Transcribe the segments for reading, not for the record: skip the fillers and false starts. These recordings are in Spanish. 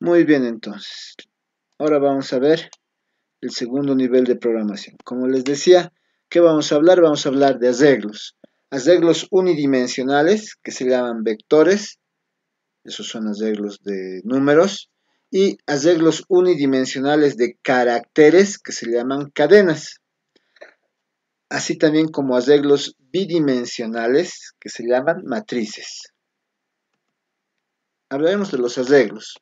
Muy bien, entonces. Ahora vamos a ver el segundo nivel de programación. Como les decía, ¿qué vamos a hablar? Vamos a hablar de arreglos. Arreglos unidimensionales, que se llaman vectores. Esos son arreglos de números. Y arreglos unidimensionales de caracteres, que se llaman cadenas. Así también como arreglos bidimensionales, que se llaman matrices. Hablaremos de los arreglos.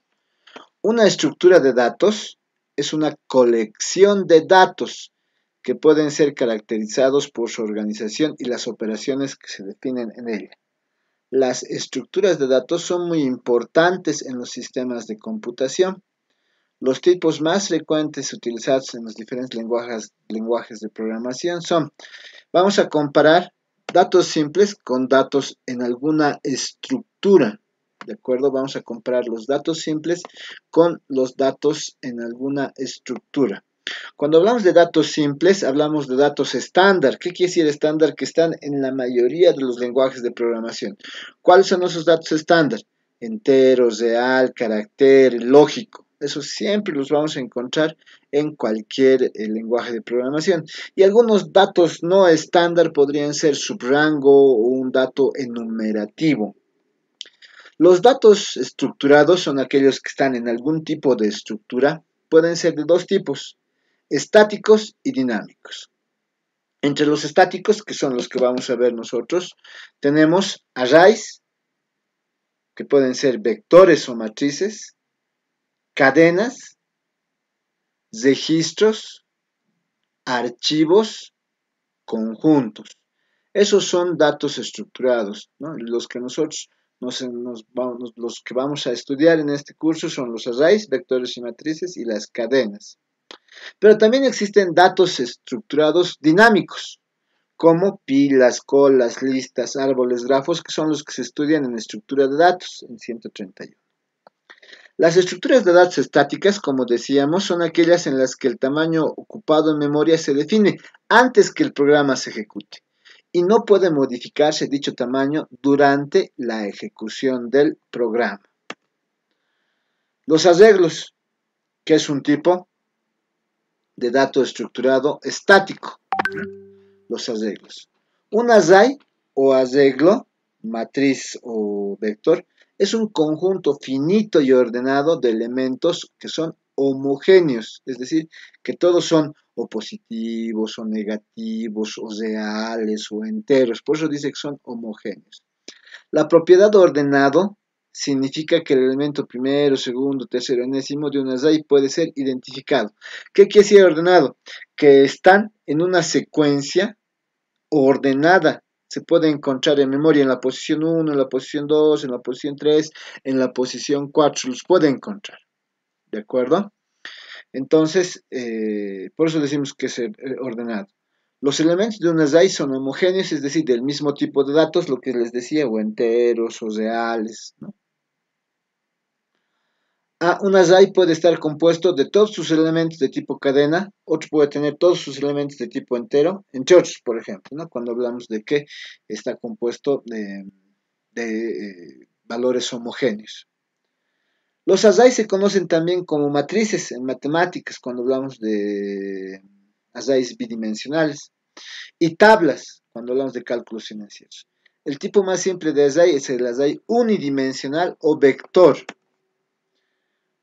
Una estructura de datos es una colección de datos que pueden ser caracterizados por su organización y las operaciones que se definen en ella. Las estructuras de datos son muy importantes en los sistemas de computación. Los tipos más frecuentes utilizados en los diferentes lenguajes de programación son, vamos a comparar datos simples con datos en alguna estructura. ¿De acuerdo? Vamos a comparar los datos simples con los datos en alguna estructura. Cuando hablamos de datos simples, hablamos de datos estándar. ¿Qué quiere decir estándar? Que están en la mayoría de los lenguajes de programación. ¿Cuáles son esos datos estándar? Entero, real, carácter, lógico. Esos siempre los vamos a encontrar en cualquier lenguaje de programación. Y algunos datos no estándar podrían ser subrango o un dato enumerativo. Los datos estructurados son aquellos que están en algún tipo de estructura. Pueden ser de dos tipos, estáticos y dinámicos. Entre los estáticos, que son los que vamos a ver nosotros, tenemos arrays, que pueden ser vectores o matrices, cadenas, registros, archivos, conjuntos. Esos son datos estructurados, ¿no? Los que nosotros los que vamos a estudiar en este curso son los arrays, vectores y matrices y las cadenas. Pero también existen datos estructurados dinámicos, como pilas, colas, listas, árboles, grafos, que son los que se estudian en estructura de datos en 131. Las estructuras de datos estáticas, como decíamos, son aquellas en las que el tamaño ocupado en memoria se define antes que el programa se ejecute y no puede modificarse dicho tamaño durante la ejecución del programa. Los arreglos, que es un tipo de dato estructurado estático. Los arreglos. Un array o arreglo, matriz o vector, es un conjunto finito y ordenado de elementos que son homogéneos, es decir, que todos son o positivos o negativos o reales o enteros, por eso dice que son homogéneos. La propiedad ordenado significa que el elemento primero, segundo, tercero, enésimo de un array puede ser identificado. ¿Qué quiere decir ordenado? Que están en una secuencia ordenada. Se puede encontrar en memoria en la posición 1, en la posición 2, en la posición 3, en la posición 4. Los puede encontrar. ¿De acuerdo? Entonces, por eso decimos que es ordenado. Los elementos de un array son homogéneos, es decir, del mismo tipo de datos, lo que les decía, o enteros o reales, ¿no? Un array puede estar compuesto de todos sus elementos de tipo cadena, otro puede tener todos sus elementos de tipo entero, entre otros, por ejemplo, ¿no? Cuando hablamos de que está compuesto de valores homogéneos. Los arrays se conocen también como matrices en matemáticas, cuando hablamos de arrays bidimensionales, y tablas, cuando hablamos de cálculos financieros. El tipo más simple de array es el array unidimensional o vector.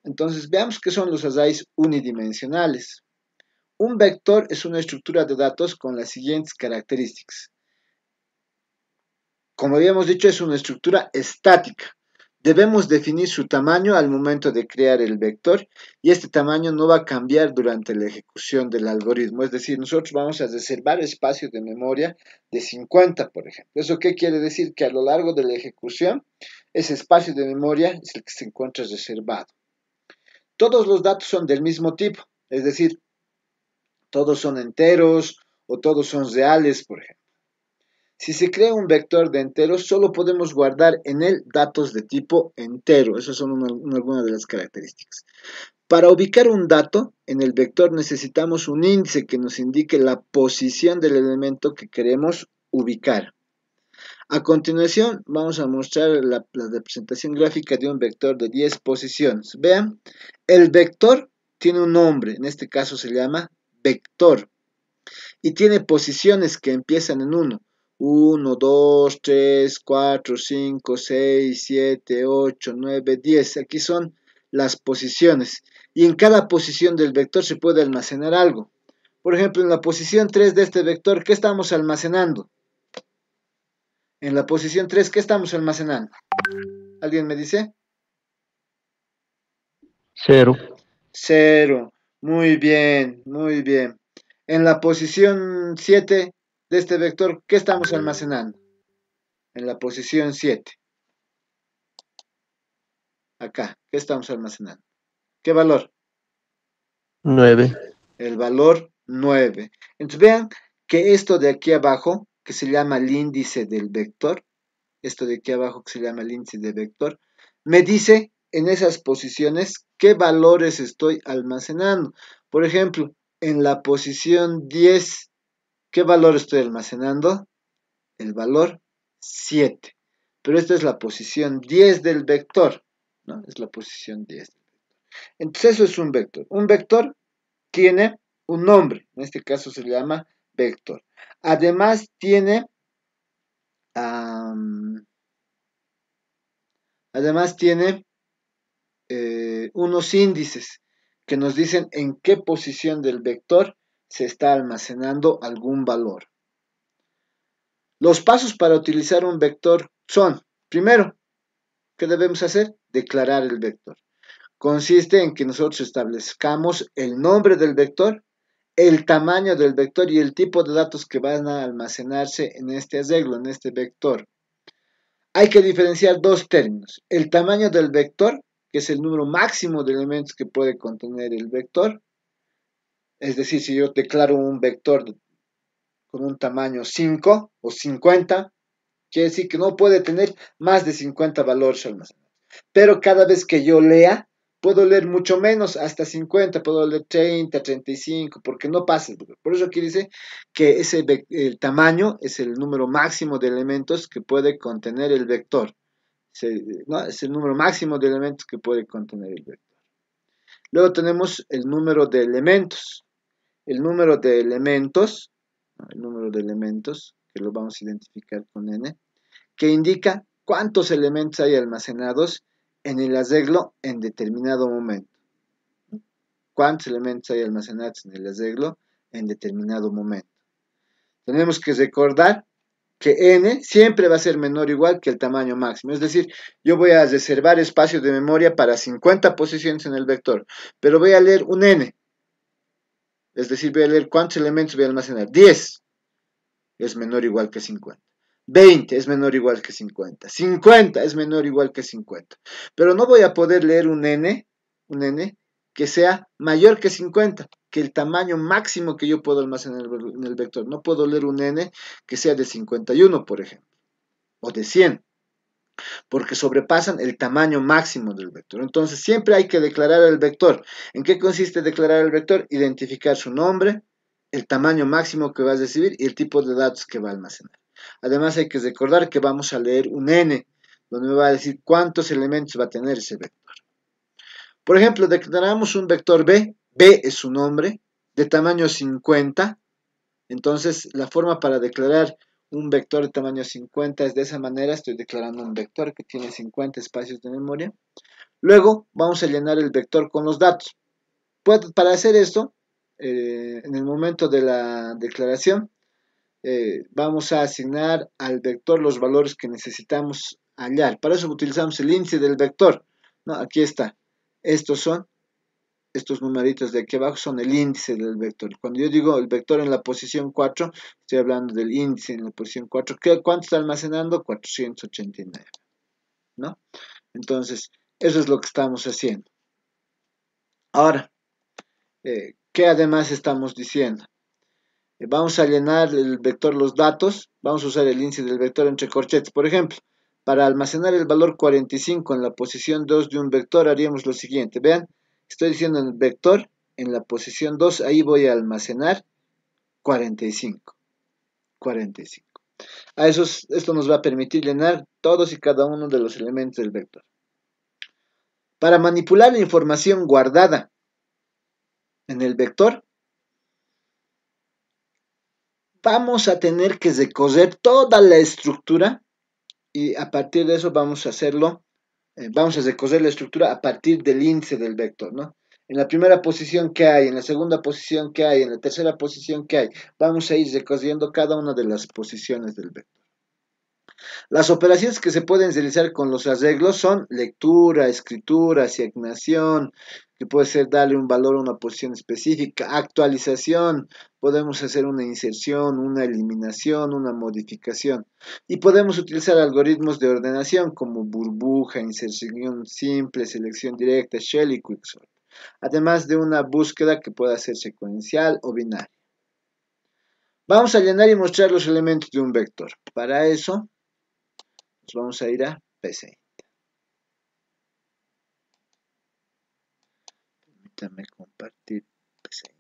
Entonces, veamos qué son los arrays unidimensionales. Un vector es una estructura de datos con las siguientes características. Como habíamos dicho, es una estructura estática. Debemos definir su tamaño al momento de crear el vector y este tamaño no va a cambiar durante la ejecución del algoritmo. Es decir, nosotros vamos a reservar espacios de memoria de 50, por ejemplo. ¿Eso qué quiere decir? Que a lo largo de la ejecución, ese espacio de memoria es el que se encuentra reservado. Todos los datos son del mismo tipo, es decir, todos son enteros o todos son reales, por ejemplo. Si se crea un vector de enteros, solo podemos guardar en él datos de tipo entero. Esas son algunas de las características. Para ubicar un dato en el vector necesitamos un índice que nos indique la posición del elemento que queremos ubicar. A continuación, vamos a mostrar la representación gráfica de un vector de 10 posiciones. Vean, el vector tiene un nombre, en este caso se llama vector, y tiene posiciones que empiezan en 1. 1, 2, 3, 4, 5, 6, 7, 8, 9, 10. Aquí son las posiciones. Y en cada posición del vector se puede almacenar algo. Por ejemplo, en la posición 3 de este vector, ¿qué estamos almacenando? En la posición 3, ¿qué estamos almacenando? ¿Alguien me dice? 0, 0. Muy bien, muy bien. En la posición 7 de este vector, ¿qué estamos almacenando? En la posición 7. Acá, ¿qué estamos almacenando? ¿Qué valor? 9, El valor 9. Entonces vean que esto de aquí abajo, que se llama el índice del vector, esto de aquí abajo que se llama el índice del vector, me dice en esas posiciones qué valores estoy almacenando. Por ejemplo, en la posición 10, ¿qué valor estoy almacenando? El valor 7. Pero esta es la posición 10 del vector, ¿no? Es la posición 10. Entonces eso es un vector. Un vector tiene un nombre, en este caso se llama vector. Además tiene, um, además tiene unos índices que nos dicen en qué posición del vector se está almacenando algún valor. Los pasos para utilizar un vector son, primero, ¿qué debemos hacer? Declarar el vector. Consiste en que nosotros establezcamos el nombre del vector, el tamaño del vector y el tipo de datos que van a almacenarse en este arreglo, en este vector. Hay que diferenciar dos términos. El tamaño del vector, que es el número máximo de elementos que puede contener el vector. Es decir, si yo declaro un vector con un tamaño 5 o 50, quiere decir que no puede tener más de 50 valores almacenados. Pero cada vez que yo lea, puedo leer mucho menos, hasta 50, puedo leer 30, 35, porque no pasa. Por eso aquí dice que el tamaño es el número máximo de elementos que puede contener el vector. ¿No? Es el número máximo de elementos que puede contener el vector. Luego tenemos el número de elementos. El número de elementos, el número de elementos, que lo vamos a identificar con n, que indica cuántos elementos hay almacenados en el arreglo en determinado momento. ¿Cuántos elementos hay almacenados en el arreglo en determinado momento? Tenemos que recordar que n siempre va a ser menor o igual que el tamaño máximo. Es decir, yo voy a reservar espacio de memoria para 50 posiciones en el vector, pero voy a leer un n. Es decir, voy a leer cuántos elementos voy a almacenar. 10 es menor o igual que 50. 20 es menor o igual que 50. 50 es menor o igual que 50. Pero no voy a poder leer un n que sea mayor que 50, que el tamaño máximo que yo puedo almacenar en el vector. No puedo leer un n que sea de 51, por ejemplo, o de 100, porque sobrepasan el tamaño máximo del vector. Entonces siempre hay que declarar el vector. ¿En qué consiste declarar el vector? Identificar su nombre, el tamaño máximo que va a recibir y el tipo de datos que va a almacenar. Además hay que recordar que vamos a leer un n, donde me va a decir cuántos elementos va a tener ese vector. Por ejemplo, declaramos un vector b, b es su nombre, de tamaño 50. Entonces la forma para declarar un vector de tamaño 50 es de esa manera. Estoy declarando un vector que tiene 50 espacios de memoria. Luego vamos a llenar el vector con los datos. Para hacer esto, en el momento de la declaración, vamos a asignar al vector los valores que necesitamos hallar. Para eso utilizamos el índice del vector, ¿no? Aquí está. Estos numeritos de aquí abajo son el índice del vector. Cuando yo digo el vector en la posición 4, estoy hablando del índice en la posición 4. ¿Cuánto está almacenando? 489, ¿no? Entonces, eso es lo que estamos haciendo. Ahora, ¿qué además estamos diciendo? Vamos a llenar el vector los datos, vamos a usar el índice del vector entre corchetes. Por ejemplo, para almacenar el valor 45 en la posición 2 de un vector haríamos lo siguiente. Vean, estoy diciendo en el vector, en la posición 2, ahí voy a almacenar 45. 45. Esto nos va a permitir llenar todos y cada uno de los elementos del vector. Para manipular la información guardada en el vector, vamos a tener que recorrer toda la estructura y a partir de eso vamos a hacerlo, vamos a recorrer la estructura a partir del índice del vector, ¿no? En la primera posición que hay, en la segunda posición que hay, en la tercera posición que hay, vamos a ir recorriendo cada una de las posiciones del vector. Las operaciones que se pueden realizar con los arreglos son lectura, escritura, asignación, que puede ser darle un valor a una posición específica, actualización, podemos hacer una inserción, una eliminación, una modificación. Y podemos utilizar algoritmos de ordenación como burbuja, inserción simple, selección directa, shell y quicksort. Además de una búsqueda que pueda ser secuencial o binaria. Vamos a llenar y mostrar los elementos de un vector. Para eso nos vamos a ir a PC. Permítame compartir PC.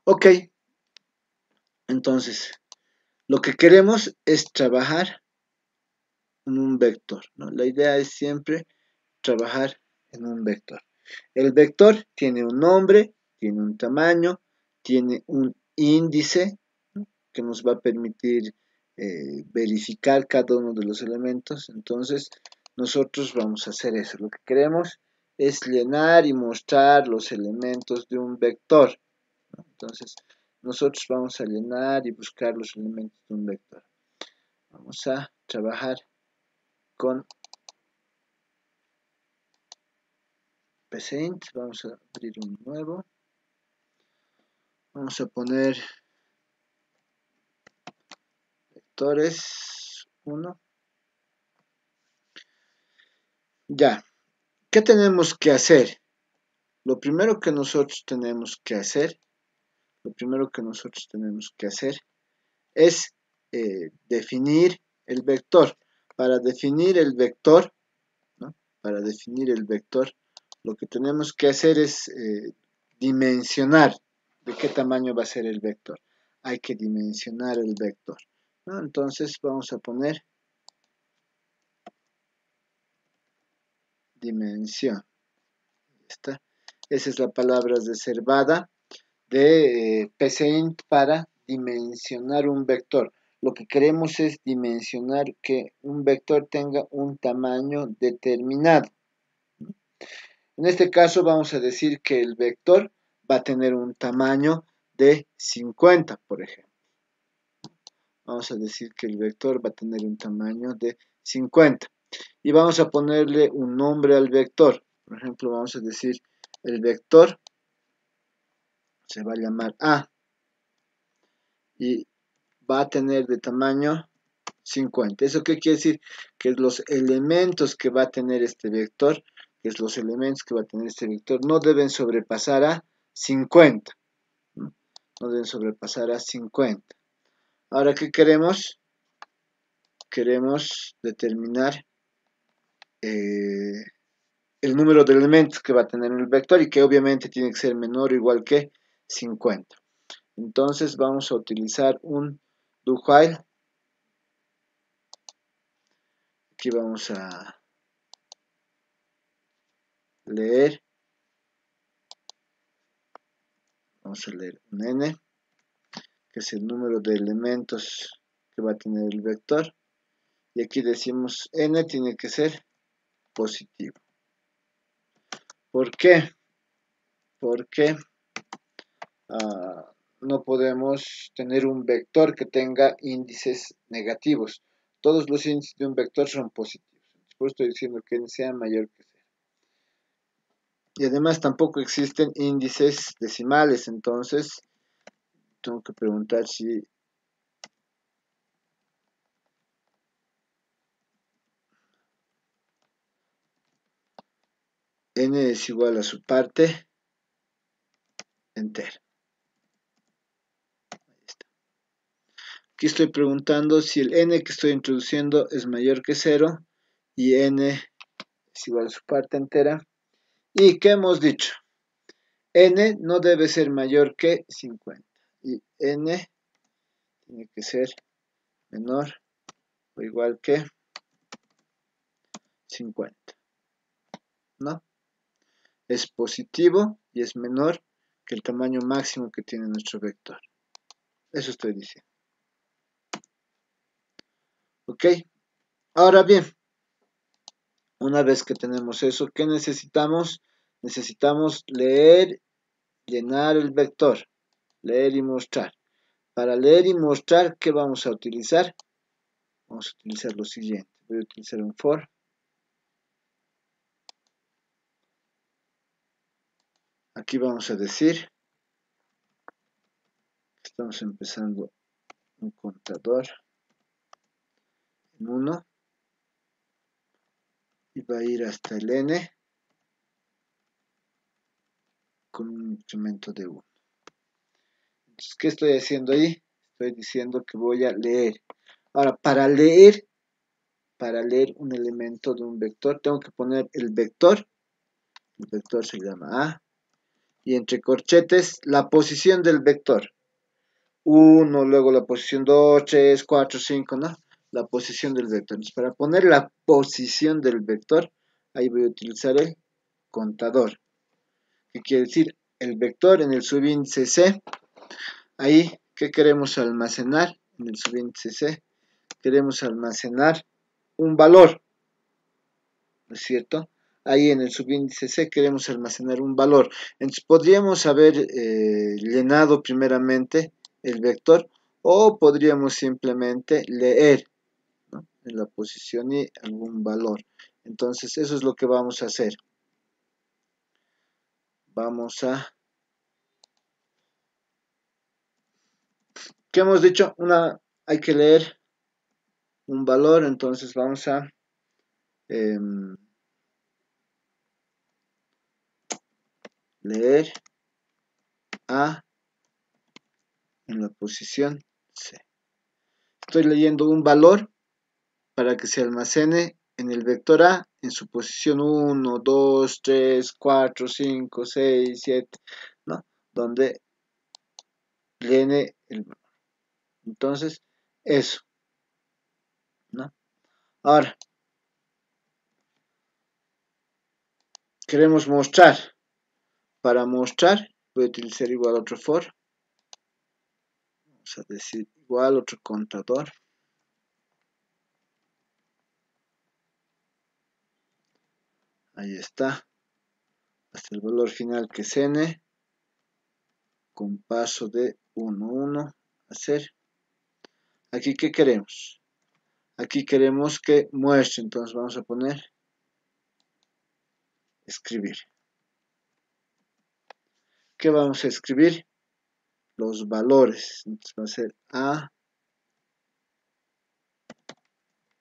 Ok, entonces lo que queremos es trabajar en un vector, ¿no? La idea es siempre trabajar en un vector. El vector tiene un nombre, tiene un tamaño, tiene un índice, ¿no?, que nos va a permitir verificar cada uno de los elementos. Entonces nosotros vamos a hacer eso. Lo que queremos es llenar y mostrar los elementos de un vector, ¿no? Entonces nosotros vamos a llenar y buscar los elementos de un vector. Vamos a trabajar con PCInt. Vamos a abrir un nuevo. Vamos a poner vectores 1. Ya. ¿Qué tenemos que hacer? Lo primero que nosotros tenemos que hacer, es definir el vector. Para definir el vector, ¿no?, lo que tenemos que hacer es dimensionar de qué tamaño va a ser el vector. Hay que dimensionar el vector, ¿no? Entonces vamos a poner dimensión. ¿Está? Esa es la palabra reservada de PCInt para dimensionar un vector. Lo que queremos es dimensionar que un vector tenga un tamaño determinado. En este caso vamos a decir que el vector va a tener un tamaño de 50, por ejemplo. Vamos a decir que el vector va a tener un tamaño de 50. Y vamos a ponerle un nombre al vector. Por ejemplo, vamos a decir el vector se va a llamar A. Y va a tener de tamaño 50. ¿Eso qué quiere decir? Que los elementos que va a tener este vector, no deben sobrepasar a 50. No deben sobrepasar a 50. Ahora, ¿qué queremos? Queremos determinar el número de elementos que va a tener el vector y que obviamente tiene que ser menor o igual que 50. Entonces vamos a utilizar un do while. Aquí vamos a leer. Vamos a leer un n, que es el número de elementos que va a tener el vector. Y aquí decimos n tiene que ser positivo. ¿Por qué? Porque no podemos tener un vector que tenga índices negativos. Todos los índices de un vector son positivos. Por eso estoy diciendo que n sea mayor que 0. Y además tampoco existen índices decimales. Entonces tengo que preguntar si n es igual a su parte entera. Aquí estoy preguntando si el n que estoy introduciendo es mayor que 0 y n es igual a su parte entera. ¿Y qué hemos dicho? N no debe ser mayor que 50 y n tiene que ser menor o igual que 50, ¿no? Es positivo y es menor que el tamaño máximo que tiene nuestro vector. Eso estoy diciendo. ¿Ok? Ahora bien, una vez que tenemos eso, ¿qué necesitamos? Necesitamos leer, llenar el vector, leer y mostrar. Para leer y mostrar, ¿qué vamos a utilizar? Vamos a utilizar lo siguiente. Voy a utilizar un for. Aquí vamos a decir que estamos empezando un contador en 1 y va a ir hasta el n con un incremento de 1. Entonces, ¿qué estoy haciendo ahí? Estoy diciendo que voy a leer. Ahora, para leer un elemento de un vector, tengo que poner el vector se llama A, y entre corchetes la posición del vector. 1, luego la posición 2, 3, 4, 5, ¿no? La posición del vector. Entonces, para poner la posición del vector, ahí voy a utilizar el contador. ¿Qué quiere decir? El vector en el subíndice C. Ahí, ¿qué queremos almacenar? En el subíndice C, queremos almacenar un valor, ¿no es cierto? Ahí en el subíndice C queremos almacenar un valor. Entonces, podríamos haber llenado primeramente el vector o podríamos simplemente leer, ¿no? En la posición y algún valor. Entonces, eso es lo que vamos a hacer. ¿Qué hemos dicho? Hay que leer un valor, entonces vamos a leer A en la posición C. Estoy leyendo un valor para que se almacene en el vector A en su posición 1, 2, 3, 4, 5, 6, 7, ¿no? Donde llene el valor. Entonces, eso, ¿no? Ahora, queremos mostrar. Para mostrar, voy a utilizar igual otro for. Vamos a decir igual otro contador. Ahí está. Hasta el valor final que es n. Con paso de 1, 1. Hacer. Aquí, ¿qué queremos? Aquí queremos que muestre. Entonces vamos a poner escribir. ¿Qué vamos a escribir? Los valores. Entonces va a ser A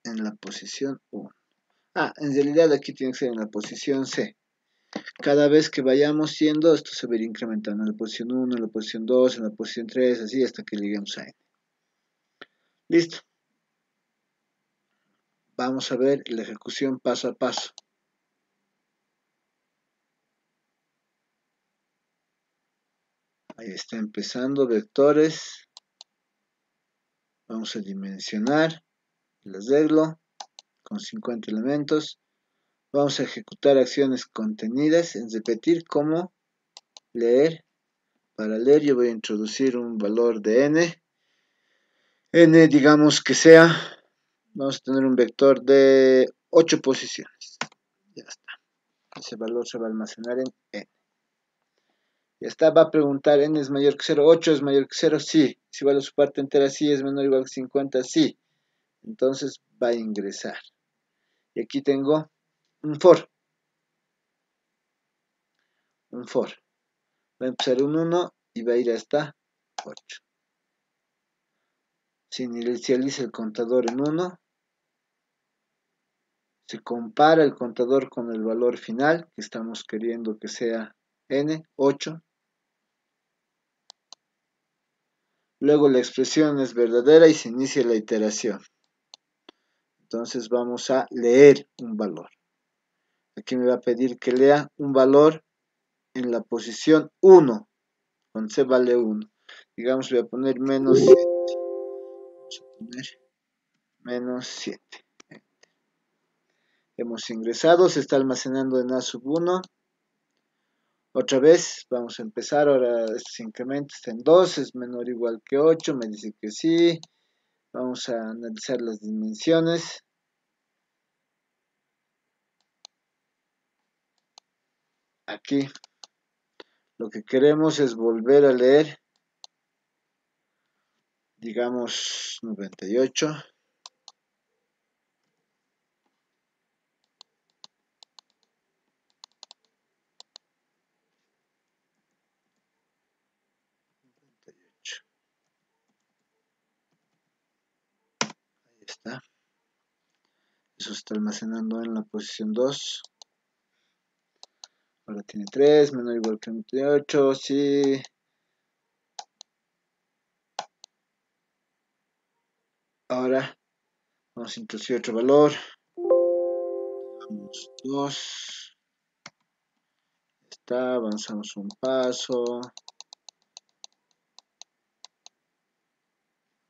en la posición 1. En realidad aquí tiene que ser en la posición C. Cada vez que vayamos siendo, esto se va a ir incrementando en la posición 1, en la posición 2, en la posición 3, así hasta que lleguemos a N. Listo. Vamos a ver la ejecución paso a paso. Ahí está empezando, vectores. Vamos a dimensionar el arreglo con 50 elementos. Vamos a ejecutar acciones contenidas en repetir como leer. Para leer yo voy a introducir un valor de n. N digamos que sea, vamos a tener un vector de 8 posiciones. Ya está. Ese valor se va a almacenar en n. Ya está, va a preguntar, n es mayor que 0, 8 es mayor que 0, sí. Es igual a su parte entera, sí. Es menor o igual que 50, sí. Entonces va a ingresar. Y aquí tengo un for. Va a empezar un 1 y va a ir hasta 8. Se inicializa el contador en 1. Se compara el contador con el valor final, que estamos queriendo que sea n, 8. Luego la expresión es verdadera y se inicia la iteración. Entonces vamos a leer un valor. Aquí me va a pedir que lea un valor en la posición 1, con C vale 1. Digamos, voy a poner menos 7. Vamos a poner menos 7. Hemos ingresado, se está almacenando en A sub 1. Otra vez, vamos a empezar. Ahora este incremento está en 2, es menor o igual que 8. Me dice que sí. Vamos a analizar las dimensiones. Aquí lo que queremos es volver a leer, digamos, 98. Ahí está. Eso está almacenando en la posición 2. Ahora tiene 3, menor o igual que 98. Sí. Ahora vamos a introducir otro valor. Vamos 2. Está, avanzamos un paso.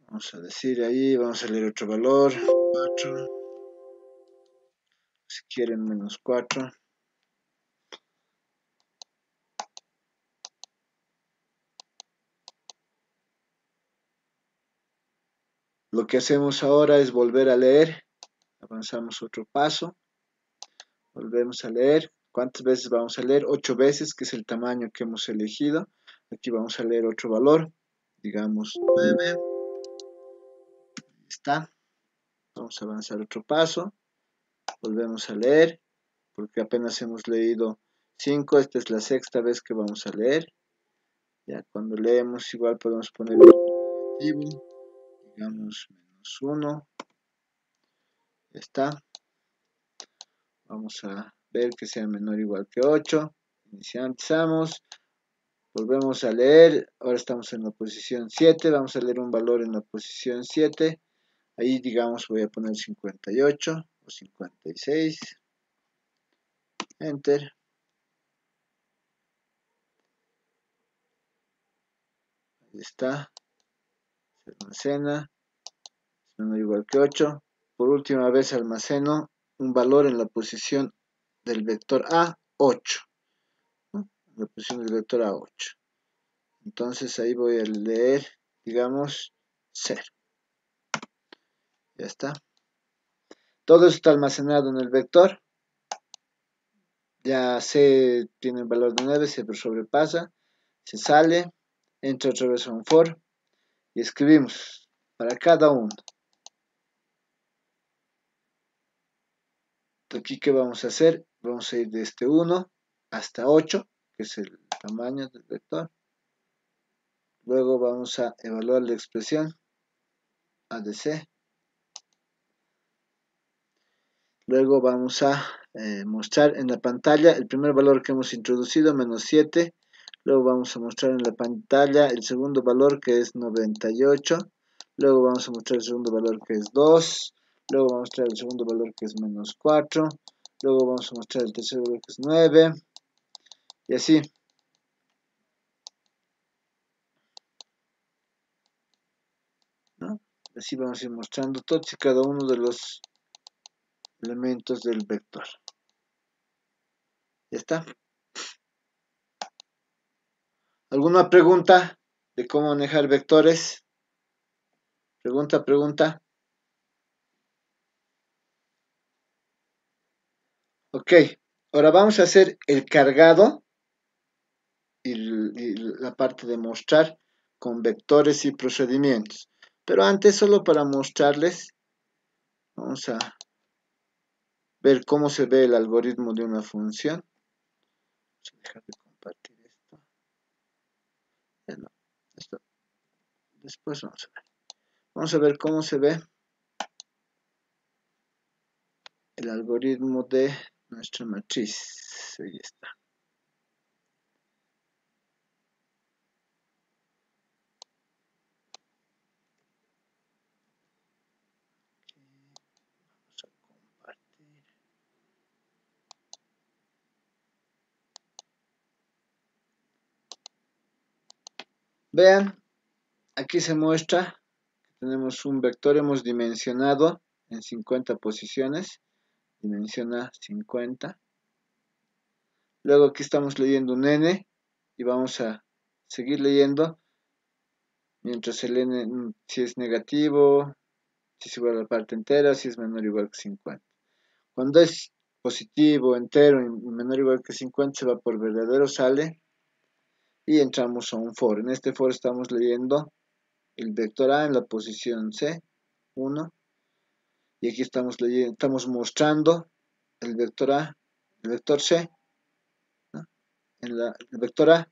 Vamos a decir ahí, vamos a leer otro valor. 4. Si quieren, menos 4. Lo que hacemos ahora es volver a leer. Avanzamos otro paso. Volvemos a leer. ¿Cuántas veces vamos a leer? 8 veces, que es el tamaño que hemos elegido. Aquí vamos a leer otro valor. Digamos 9. Ahí está. Vamos a avanzar otro paso. Volvemos a leer, porque apenas hemos leído 5. Esta es la sexta vez que vamos a leer. Ya cuando leemos igual podemos poner un negativo. Digamos menos 1. Ya está. Vamos a ver que sea menor o igual que 8. Inicializamos. Volvemos a leer. Ahora estamos en la posición 7. Vamos a leer un valor en la posición 7. Ahí, digamos, voy a poner 58 o 56. Enter. Ahí está. Se almacena. Es menor o igual que 8. Por última vez almaceno un valor en la posición del vector A, 8. ¿No? En la posición del vector A, 8. Entonces ahí voy a leer, digamos, 0. Ya está. Todo eso está almacenado en el vector. Ya C tiene el valor de 9, se sobrepasa, se sale, entra otra vez a un for y escribimos para cada uno. Aquí, ¿qué vamos a hacer? Vamos a ir de este 1 hasta 8, que es el tamaño del vector. Luego vamos a evaluar la expresión A de C. Luego vamos a mostrar en la pantalla el primer valor que hemos introducido, menos 7. Luego vamos a mostrar en la pantalla el segundo valor, que es 98. Luego vamos a mostrar el segundo valor, que es 2. Luego vamos a mostrar el segundo valor, que es menos 4. Luego vamos a mostrar el tercer valor, que es 9. Y así. ¿No? Así vamos a ir mostrando todos y cada uno de los elementos del vector. Ya está. ¿Alguna pregunta de cómo manejar vectores? Pregunta. Ok, ahora vamos a hacer el cargado y la parte de mostrar con vectores y procedimientos. Pero antes, solo para mostrarles, vamos a ver cómo se ve el algoritmo de una función. Vamos a dejar de compartir esto. No, esto. Después vamos a ver. Vamos a ver cómo se ve el algoritmo de nuestra matriz. Ahí está. Vean, aquí se muestra que tenemos un vector, hemos dimensionado en 50 posiciones, dimensiona 50. Luego aquí estamos leyendo un n y vamos a seguir leyendo mientras el n, si es negativo, si es igual a la parte entera, si es menor o igual que 50. Cuando es positivo, entero y menor o igual que 50 se va por verdadero, sale y entramos a un for. En este for estamos leyendo el vector A en la posición C, 1, y aquí estamos mostrando el vector A, el vector C, ¿no? El vector A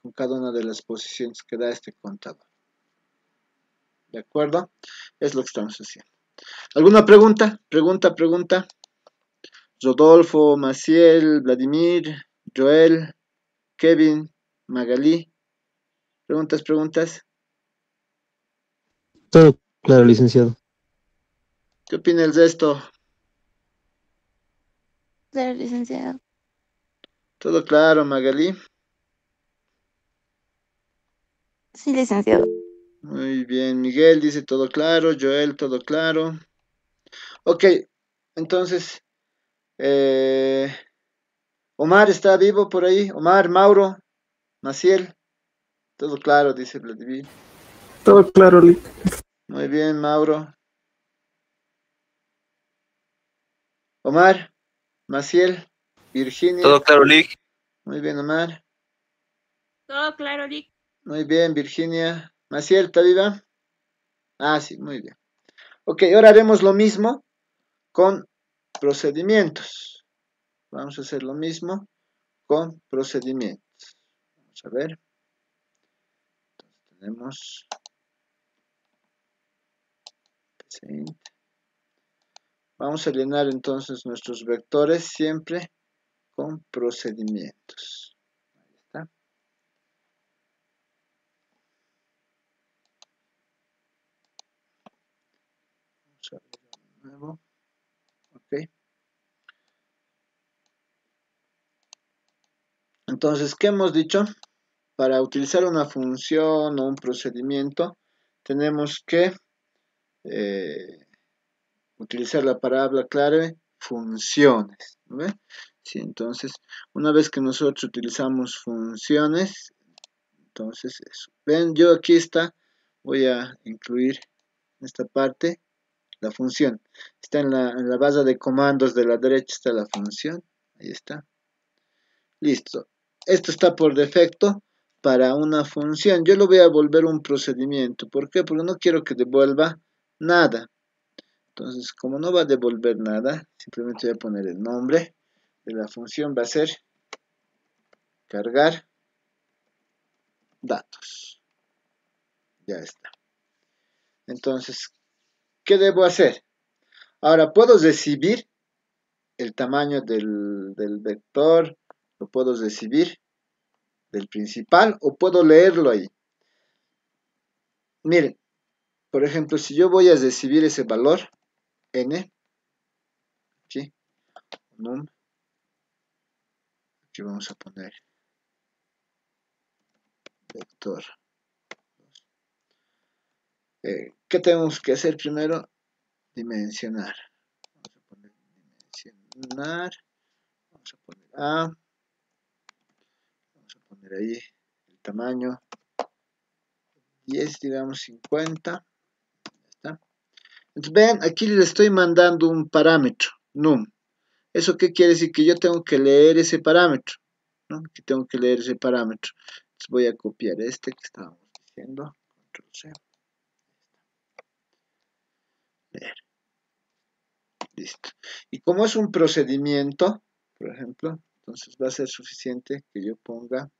con cada una de las posiciones que da este contador. ¿De acuerdo? Es lo que estamos haciendo. ¿Alguna pregunta? Pregunta. Rodolfo, Maciel, Vladimir, Joel, Kevin, Magalí. Preguntas. Todo claro, licenciado. ¿Qué opina el resto? Claro, licenciado. Todo claro, Magalí. Sí, licenciado. Muy bien, Miguel dice todo claro, Joel todo claro. Ok, entonces, Omar está vivo por ahí. Omar, Mauro, Maciel, todo claro, dice Vladimir. Todo claro, Muy bien, Mauro. Omar, Maciel, Virginia. Todo claro, Lick. Muy bien, Omar. Todo claro, Lick. Muy bien, Virginia. Maciel, ¿está viva? Ah, sí, muy bien. Ok, ahora haremos lo mismo con procedimientos. Vamos a hacer lo mismo con procedimientos. Vamos a ver. Entonces tenemos present. Vamos a llenar entonces nuestros vectores siempre con procedimientos. Ahí está. Vamos a ver de nuevo. Ok. Entonces, ¿qué hemos dicho? Para utilizar una función o un procedimiento, tenemos que utilizar la palabra clave funciones. ¿Ve? Sí, entonces, una vez que nosotros utilizamos funciones, entonces eso. Ven, yo aquí voy a incluir en esta parte la función. Está en la base de comandos de la derecha, está la función. Ahí está. Listo. Esto está por defecto para una función. Yo lo voy a volver un procedimiento. ¿Por qué? Porque no quiero que devuelva nada. Entonces, como no va a devolver nada, simplemente voy a poner el nombre de la función. Va a ser cargar datos. Ya está. Entonces, ¿qué debo hacer? Ahora, puedo recibir el tamaño del vector, lo puedo recibir del principal o puedo leerlo ahí. Miren, por ejemplo, si yo voy a recibir ese valor, n, aquí, num, aquí vamos a poner vector. ¿Qué tenemos que hacer primero? Dimensionar. Vamos a poner dimensionar. Vamos a poner A. Vamos a poner ahí el tamaño. 10, digamos 50. ¿Está? Entonces, vean, aquí les estoy mandando un parámetro, num. ¿Eso qué quiere decir? Que yo tengo que leer ese parámetro, ¿no? Aquí tengo que leer ese parámetro. Entonces voy a copiar este que estábamos diciendo. Control C. Leer. Listo. Y como es un procedimiento, por ejemplo, entonces va a ser suficiente que yo ponga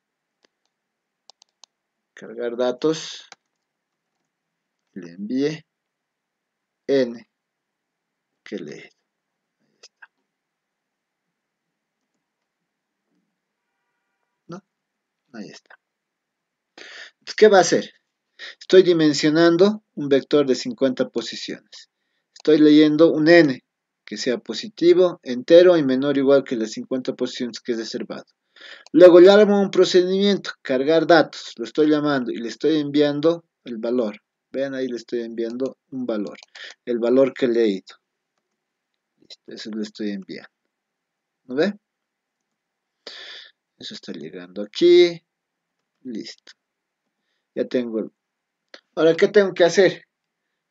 cargar datos y le envíe n que lee. Ahí está. ¿No? Ahí está. Entonces, ¿qué va a hacer? Estoy dimensionando un vector de 50 posiciones. Estoy leyendo un n que sea positivo, entero y menor o igual que las 50 posiciones que he reservado. Luego yo armo un procedimiento, cargar datos, lo estoy llamando y le estoy enviando el valor. Vean ahí le estoy enviando un valor, el valor que he leído. Listo, eso le estoy enviando. ¿No ve? Eso está llegando aquí. Listo. Ya tengo. Ahora, ¿qué tengo que hacer?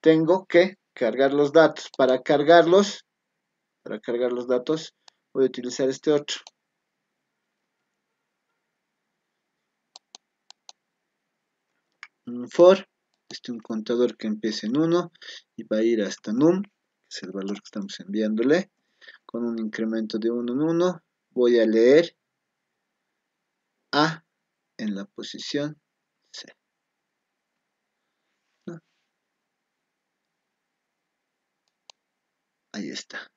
Tengo que cargar los datos. Para cargar los datos, voy a utilizar este otro. Un for, un contador que empiece en 1 y va a ir hasta num, que es el valor que estamos enviándole, con un incremento de 1 en 1. Voy a leer A en la posición C. ¿No? Ahí está.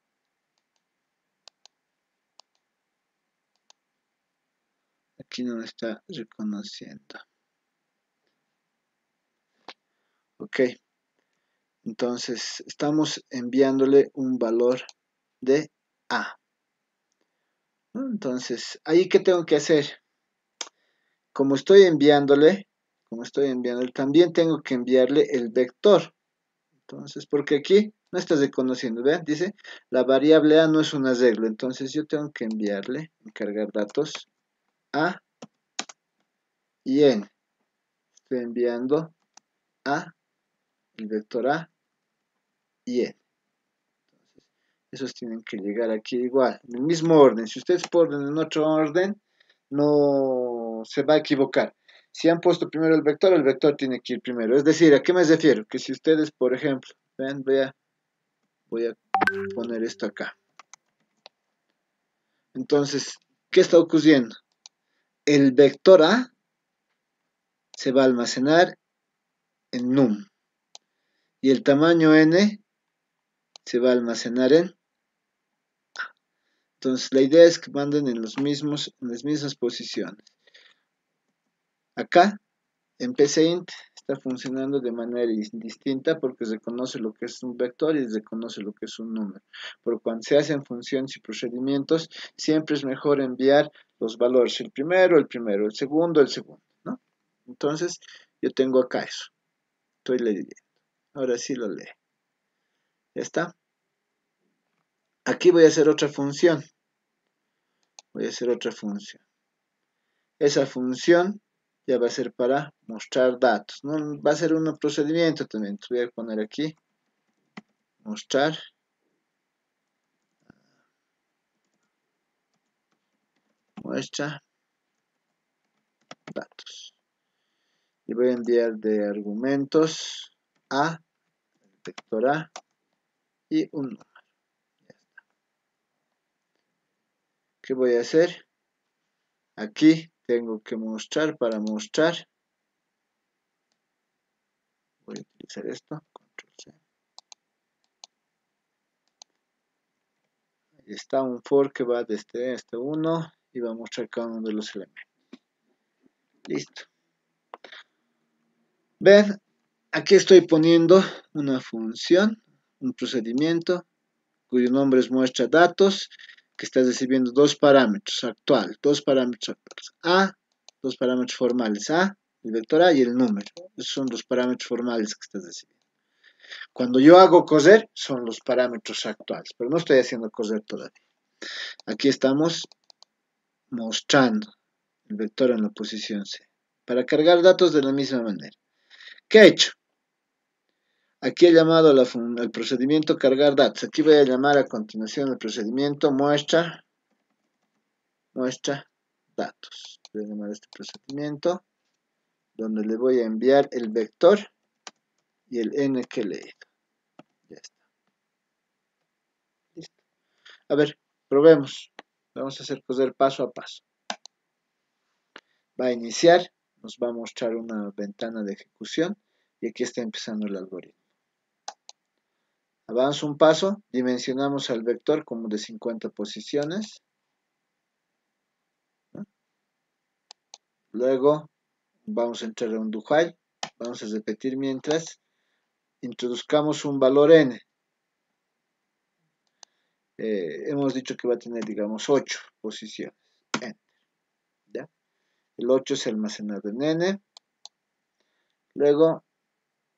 Aquí no me está reconociendo. Ok. Entonces, estamos enviándole un valor de A. ¿No? Entonces, ¿ahí qué tengo que hacer? Como estoy enviándole, también tengo que enviarle el vector. Entonces, porque aquí no está reconociendo, vean, dice, la variable A no es un arreglo. Entonces, yo tengo que enviarle, cargar datos, A y N. Estoy enviando A, el vector A y N. Esos tienen que llegar aquí igual, en el mismo orden. Si ustedes ponen en otro orden, no se va a equivocar. Si han puesto primero el vector tiene que ir primero. Es decir, ¿a qué me refiero? Que si ustedes, por ejemplo, ven, voy a poner esto acá. Entonces, ¿qué está ocurriendo? El vector A se va a almacenar en num. Y el tamaño n se va a almacenar en. Entonces, la idea es que manden en las mismas posiciones. Acá, en PCInt, está funcionando de manera distinta porque reconoce lo que es un vector y reconoce lo que es un número. Pero cuando se hacen funciones y procedimientos, siempre es mejor enviar los valores, el primero, el segundo, ¿no? Entonces, yo tengo acá eso. Estoy leyendo. Ahora sí lo leo. ¿Ya está? Aquí voy a hacer otra función. Esa función ya va a ser para mostrar datos. ¿No? Va a ser un procedimiento también. Entonces voy a poner aquí mostrar muestra datos. Y voy a enviar de argumentos a vector A y un número. Ya está. ¿Qué voy a hacer? Aquí tengo que mostrar para mostrar. Voy a utilizar esto. Control C. Ahí está un for que va desde este 1 y va a mostrar cada uno de los elementos. Listo. Ven, aquí estoy poniendo una función, un procedimiento cuyo nombre es muestra datos, que está recibiendo dos parámetros actuales, A, dos parámetros formales, A, el vector A y el número. Esos son los parámetros formales que está recibiendo. Cuando yo hago coser, son los parámetros actuales, pero no estoy haciendo coser todavía. Aquí estamos mostrando el vector en la posición C. Para cargar datos de la misma manera. ¿Qué he hecho? Aquí he llamado al procedimiento cargar datos. Aquí voy a llamar a continuación el procedimiento muestra datos. Voy a llamar a este procedimiento donde le voy a enviar el vector y el n que he leído. Ya está. Listo. A ver, probemos. Vamos a hacer coser paso a paso. Va a iniciar, nos va a mostrar una ventana de ejecución y aquí está empezando el algoritmo. Avanzo un paso, dimensionamos al vector como de 50 posiciones. Luego vamos a entrar a un do while, vamos a repetir mientras introduzcamos un valor n. Hemos dicho que va a tener, digamos, 8 posiciones. Enter. el 8 es almacenado en n. Luego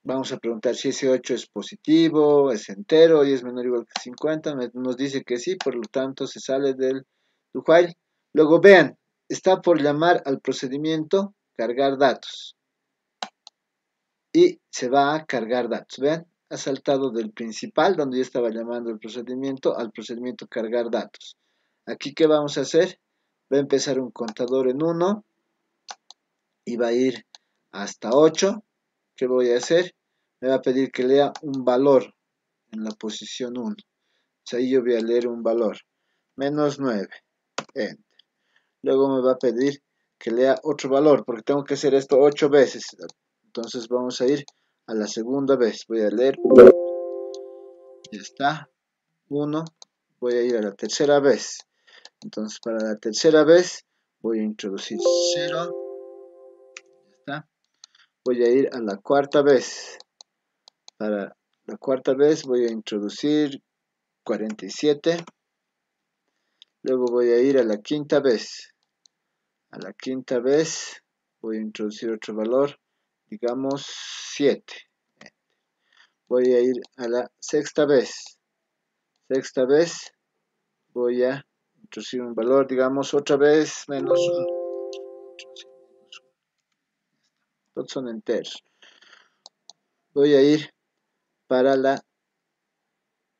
vamos a preguntar si ese 8 es positivo, es entero y es menor o igual que 50. Nos dice que sí, por lo tanto se sale del do while. Luego vean, está por llamar al procedimiento cargar datos. Y se va a cargar datos. Vean, ha saltado del principal, donde yo estaba llamando el procedimiento, al procedimiento cargar datos. Aquí, ¿qué vamos a hacer? Va a empezar un contador en 1 y va a ir hasta 8. ¿Qué voy a hacer? Me va a pedir que lea un valor en la posición 1. Ahí yo voy a leer un valor. Menos 9. Enter. Luego me va a pedir que lea otro valor, porque tengo que hacer esto 8 veces. Entonces vamos a ir a la segunda vez. Voy a leer 1. Ya está. 1. Voy a ir a la tercera vez. Entonces para la tercera vez voy a introducir 0. Ya está. Voy a ir a la cuarta vez. Para la cuarta vez voy a introducir 47. Luego voy a ir a la quinta vez. A la quinta vez voy a introducir otro valor, digamos 7. Voy a ir a la sexta vez. Sexta vez voy a introducir un valor, digamos otra vez menos 1. Todos son enteros. Voy a ir para la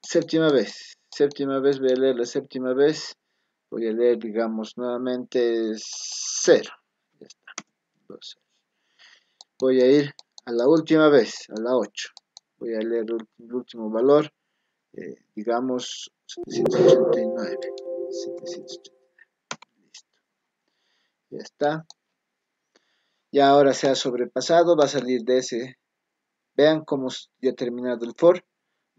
séptima vez. Séptima vez voy a leer la séptima vez. Voy a leer, digamos, nuevamente 0. Ya está. 2. Voy a ir a la última vez, a la 8. Voy a leer el último valor, digamos 789. 789. Listo. Ya está. Ya ahora se ha sobrepasado, va a salir de ese. Vean cómo ya ha terminado el for.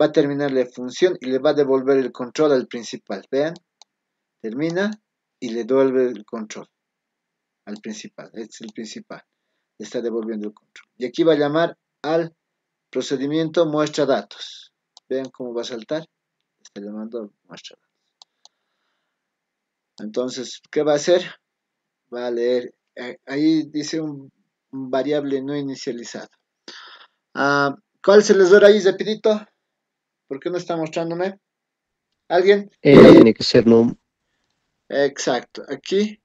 Va a terminar la función y le va a devolver el control al principal. Vean, termina y le devuelve el control al principal. Este es el principal. Le está devolviendo el control. Y aquí va a llamar al procedimiento muestra datos. Vean cómo va a saltar. Está llamando muestra datos. Entonces, ¿qué va a hacer? Va a leer. Ahí dice un variable no inicializado. ¿Cuál es el error ahí, rapidito? ¿Por qué no está mostrándome? ¿Alguien? Tiene que ser no. Exacto. Aquí,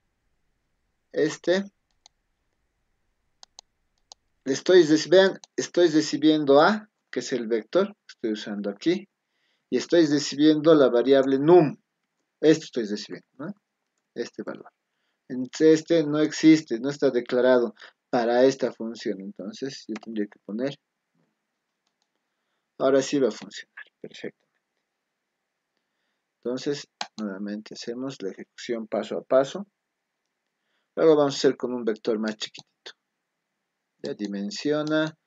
vean, estoy recibiendo A, que es el vector que estoy usando aquí, y estoy recibiendo la variable num. Esto estoy recibiendo, ¿no? Este valor. Entonces, este no existe, no está declarado para esta función. Entonces, yo tendría que poner. Ahora sí va a funcionar. Perfecto. Entonces, nuevamente hacemos la ejecución paso a paso. Luego vamos a hacer con un vector más chiquitito. Ya dimensiona.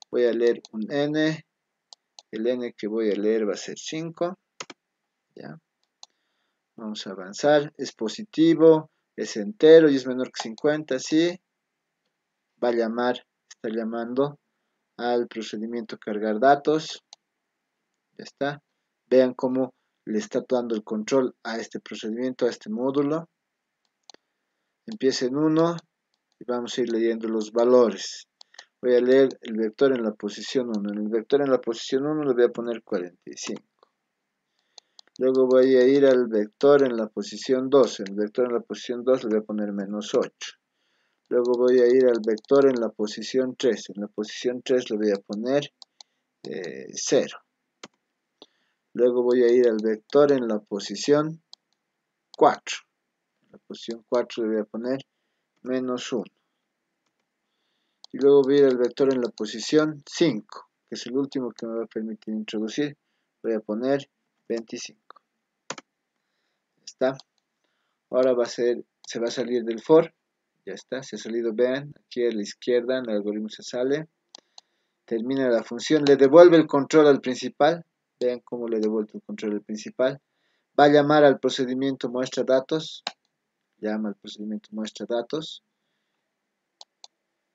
Voy a leer un n. El n que voy a leer va a ser 5. Ya. Vamos a avanzar. Es positivo, es entero y es menor que 50. Sí. Va a llamar, está llamando al procedimiento cargar datos. Ya está. Vean cómo le está dando el control a este procedimiento, a este módulo. Empieza en 1 y vamos a ir leyendo los valores. Voy a leer el vector en la posición 1. En el vector en la posición 1 le voy a poner 45. Luego voy a ir al vector en la posición 2. En el vector en la posición 2 le voy a poner menos 8. Luego voy a ir al vector en la posición 3. En la posición 3 le voy a poner 0. Luego voy a ir al vector en la posición 4. En la posición 4 le voy a poner menos 1. Y luego voy a ir al vector en la posición 5, que es el último que me va a permitir introducir. Voy a poner 25. Ya está. Ahora se va a salir del for. Ya está, se ha salido, vean, aquí a la izquierda el algoritmo se sale. Termina la función, le devuelve el control al principal. Vean cómo le devuelve el control al principal. Va a llamar al procedimiento muestra datos. Llama al procedimiento muestra datos.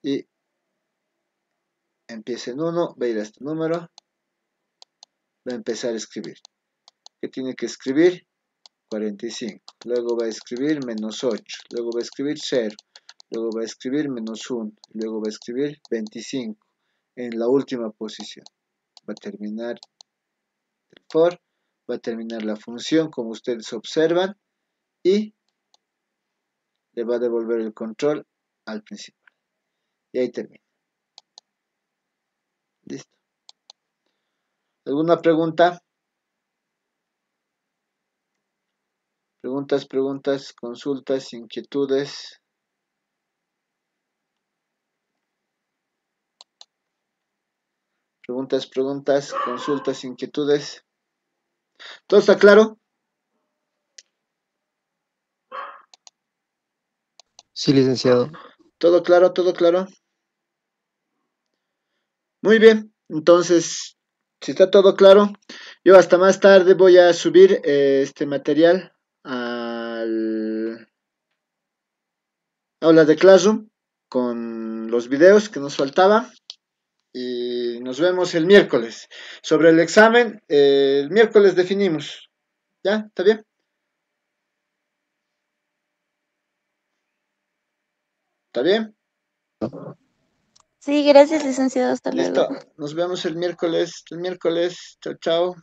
Y empieza en 1, va a ir a este número. Va a empezar a escribir. ¿Qué tiene que escribir? 45. Luego va a escribir menos 8. Luego va a escribir 0. luego va a escribir -1, luego va a escribir 25 en la última posición. Va a terminar el for, va a terminar la función como ustedes observan y le va a devolver el control al principal. Y ahí termina. Listo. ¿Alguna pregunta? Preguntas, consultas, inquietudes. Preguntas, consultas, inquietudes. ¿Todo está claro? Sí, licenciado. ¿Todo claro? ¿Todo claro? Muy bien, entonces, si está todo claro, yo hasta más tarde voy a subir este material al aula de Classroom con los videos que nos faltaba y nos vemos el miércoles. Sobre el examen, el miércoles definimos. ¿Ya? ¿Está bien? ¿Está bien? Sí, gracias, licenciado. Hasta luego. Listo. Nos vemos el miércoles. El miércoles. Chao, chao.